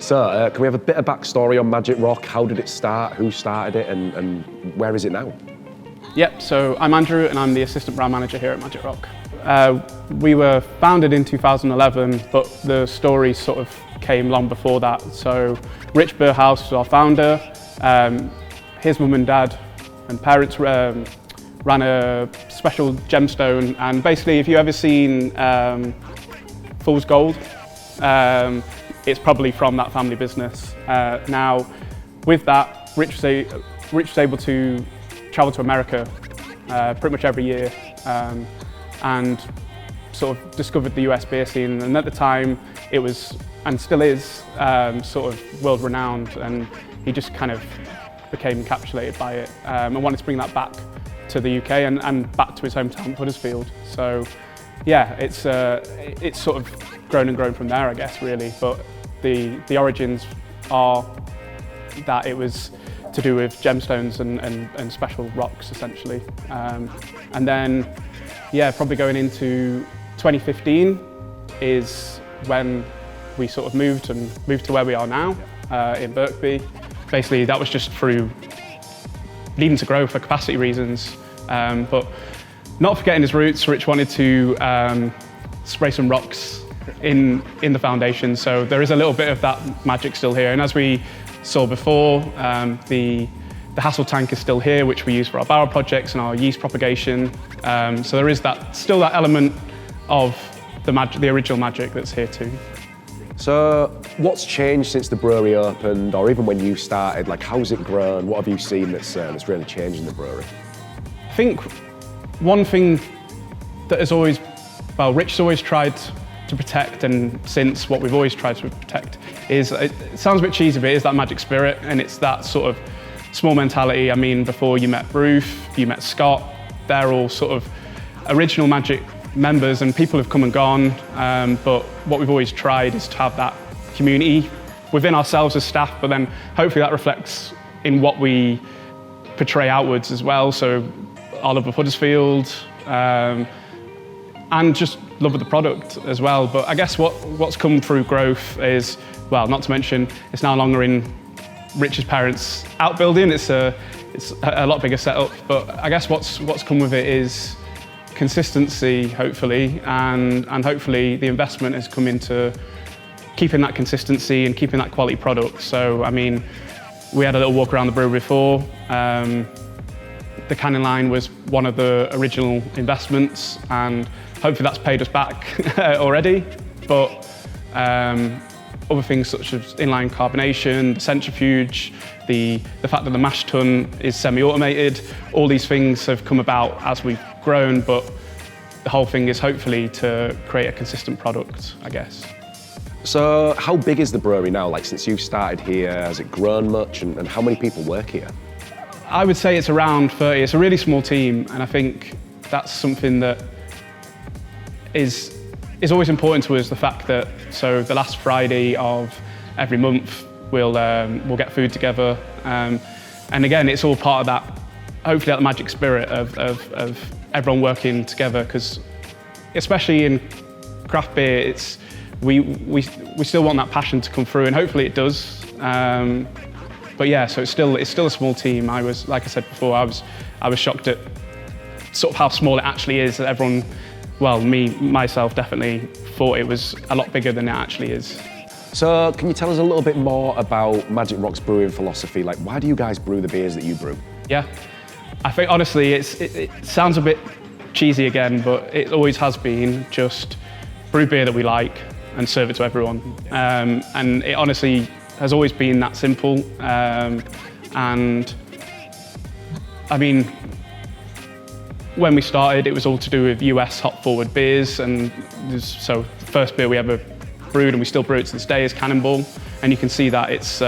So, can we have a bit of backstory on Magic Rock? How did it start? Who started it? And where is it now? Yep, so I'm Andrew and I'm the assistant brand manager here at Magic Rock. We were founded in 2011, but the story sort of came long before that. So Rich Burhouse was our founder. His mum and dad and parents ran a special gemstone, and basically if you've ever seen Fool's Gold, it's probably from that family business. Now, with that, Rich was able to travel to America pretty much every year and sort of discovered the US beer scene. And at the time, it was, and still is, sort of world renowned, and he just kind of became encapsulated by it and wanted to bring that back to the UK and back to his hometown, Huddersfield. So yeah, it's sort of grown and grown from there, I guess, really. But the origins are that it was to do with gemstones and special rocks, essentially. And then, yeah, probably going into 2015 is when we sort of moved to where we are now, in Birkby. Basically, that was just through needing to grow for capacity reasons. But not forgetting his roots, Rich wanted to spray some rocks in the foundation. So there is a little bit of that magic still here. And as we saw before, the Hassel tank is still here, which we use for our barrel projects and our yeast propagation. So there is still that element of the original magic that's here too. So what's changed since the brewery opened, or even when you started? Like, how's it grown? What have you seen that's really changed in the brewery? I think one thing that Rich has always tried to protect, and since what we've always tried to protect is, it sounds a bit cheesy, but it is that magic spirit, and it's that sort of small mentality. I mean, before you met Bruce, you met Scott, they're all sort of original Magic members, and people have come and gone, but what we've always tried is to have that community within ourselves as staff, but then hopefully that reflects in what we portray outwards as well. So our love of Huddersfield, and just love of the product as well. But I guess what's come through growth is, well, not to mention, it's no longer in Rich's parents' outbuilding. It's a lot bigger setup. But I guess what's come with it is consistency, hopefully, and hopefully the investment has come into keeping that consistency and keeping that quality product. So I mean, we had a little walk around the brewery before. The canning line was one of the original investments, and hopefully that's paid us back already. But other things such as inline carbonation, the centrifuge, the fact that the mash tun is semi-automated, all these things have come about as we've grown, but the whole thing is hopefully to create a consistent product, I guess. So how big is the brewery now? Like, since you've started here, has it grown much, and how many people work here? I would say it's around 30. It's a really small team, and I think that's something that is always important to us, the fact that, so the last Friday of every month, we'll get food together. And again, it's all part of that, hopefully that magic spirit of everyone working together, because especially in craft beer, we still want that passion to come through, and hopefully it does. But yeah, so it's still a small team. Like I said before, I was shocked at sort of how small it actually is. Everyone, well, myself definitely thought it was a lot bigger than it actually is. So can you tell us a little bit more about Magic Rock's brewing philosophy? Like, why do you guys brew the beers that you brew? Yeah, I think honestly, it sounds a bit cheesy again, but it always has been just brew beer that we like and serve it to everyone. And it honestly has always been that simple. And I mean, when we started, it was all to do with US hop-forward beers, and so the first beer we ever brewed, and we still brew it to this day, is Cannonball. And you can see that it's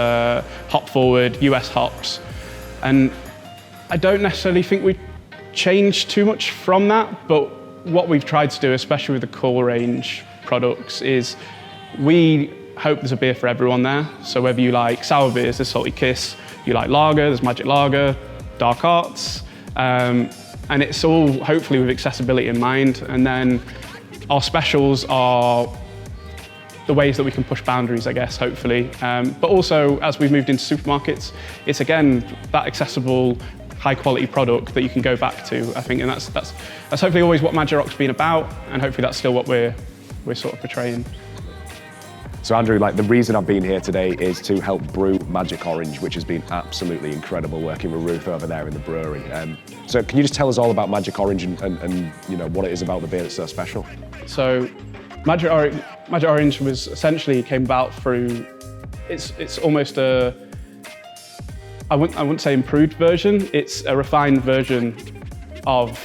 hop-forward, US hops. And I don't necessarily think we changed too much from that, but what we've tried to do, especially with the core range products, is we hope there's a beer for everyone there. So whether you like sour beers, there's Salty Kiss, you like lager, there's Magic Lager, Dark Arts, and it's all hopefully with accessibility in mind. And then our specials are the ways that we can push boundaries, I guess, hopefully. But also, as we've moved into supermarkets, it's again that accessible, high-quality product that you can go back to, I think, and that's hopefully always what Magic Rock's been about, and hopefully that's still what we're sort of portraying. So Andrew, like the reason I've been here today is to help brew Magic Orange, which has been absolutely incredible working with Ruth over there in the brewery. So can you just tell us all about Magic Orange and you know what it is about the beer that's so special? So Magic Orange was essentially came about through, it's almost a, I wouldn't say improved version, it's a refined version of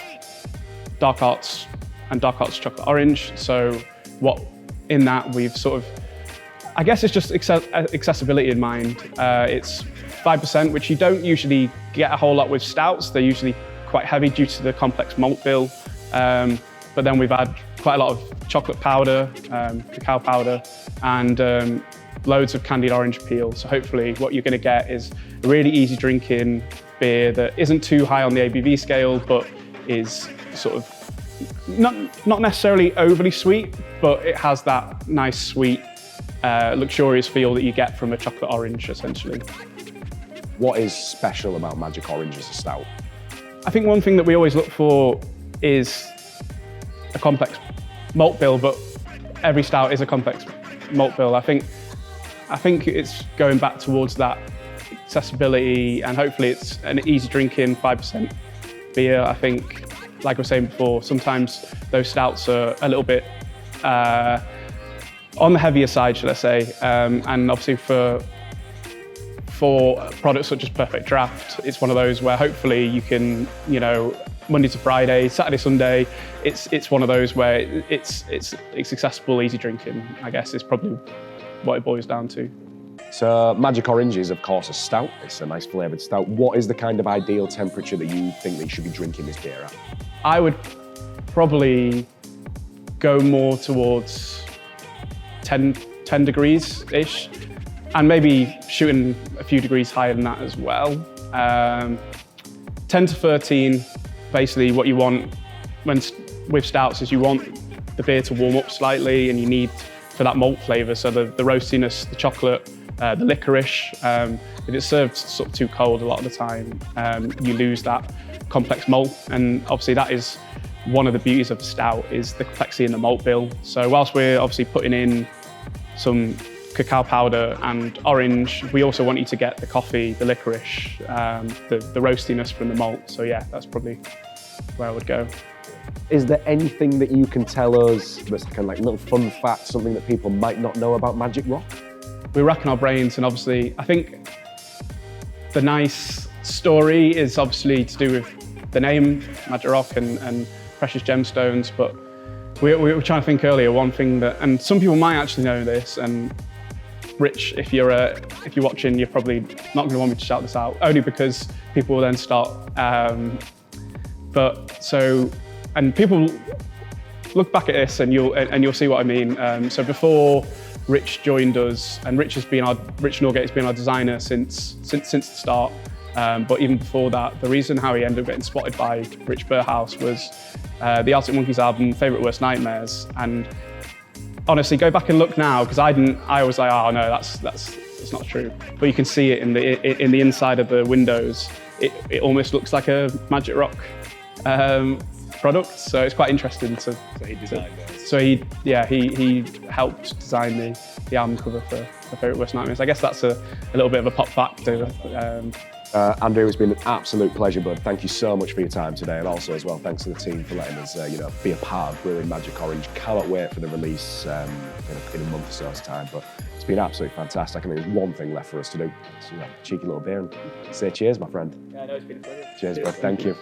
Dark Arts and Dark Arts Chocolate Orange. So what in that we've sort of, I guess it's just accessibility in mind. It's 5%, which you don't usually get a whole lot with stouts. They're usually quite heavy due to the complex malt bill. But then we've had quite a lot of chocolate powder, cacao powder, and loads of candied orange peel. So hopefully what you're going to get is a really easy drinking beer that isn't too high on the ABV scale, but is sort of not necessarily overly sweet, but it has that nice sweet, luxurious feel that you get from a chocolate orange, essentially. What is special about Magic Orange as a stout? I think one thing that we always look for is a complex malt bill, but every stout is a complex malt bill. I think it's going back towards that accessibility, and hopefully it's an easy drinking 5% beer. I think, like I was saying before, sometimes those stouts are a little bit on the heavier side, should I say, and obviously for products such as Perfect Draft, it's one of those where hopefully you can, you know, Monday to Friday, Saturday, Sunday, it's one of those where it's accessible, easy drinking, I guess is probably what it boils down to. So Magic Orange is of course a stout, it's a nice flavoured stout. What is the kind of ideal temperature that you think that you should be drinking this beer at? I would probably go more towards 10 degrees-ish, and maybe shooting a few degrees higher than that as well. 10 to 13, basically what you want with stouts is you want the beer to warm up slightly, and you need for that malt flavour, so the roastiness, the chocolate, the licorice. If it's served sort of too cold a lot of the time, you lose that complex malt, and obviously that is one of the beauties of the stout, is the complexity in the malt bill. So whilst we're obviously putting in some cacao powder and orange, we also want you to get the coffee, the licorice, the roastiness from the malt. So yeah, that's probably where I would go. Is there anything that you can tell us that's kind of like little fun fact, something that people might not know about Magic Rock? We're racking our brains, and obviously I think the nice story is obviously to do with the name Magic Rock and precious gemstones, but we were trying to think earlier, one thing that, and some people might actually know this, and Rich, if you're watching, you're probably not going to want me to shout this out, only because people will then start. And people look back at this, and you'll see what I mean. So before Rich joined us, and Rich Norgate has been our designer since the start. But even before that, the reason how he ended up getting spotted by Rich Burhouse was the Arctic Monkeys album, Favourite Worst Nightmares. And honestly, go back and look now, because I was like, oh no, that's not true. But you can see it in the inside of the windows. It almost looks like a Magic Rock product, so it's quite interesting to. So he designed it. So he helped design the album cover for Favourite Worst Nightmares. I guess that's a little bit of a pop factor. Andrew, it's been an absolute pleasure, bud. Thank you so much for your time today, and also as well, thanks to the team for letting us, be a part of brewing Magic Orange. Cannot wait for the release in a month or so's time. But it's been absolutely fantastic. I think there's one thing left for us to do. So, cheeky little beer and say cheers, my friend. Yeah, no, it's been a pleasure. Cheers, bud. Thank you.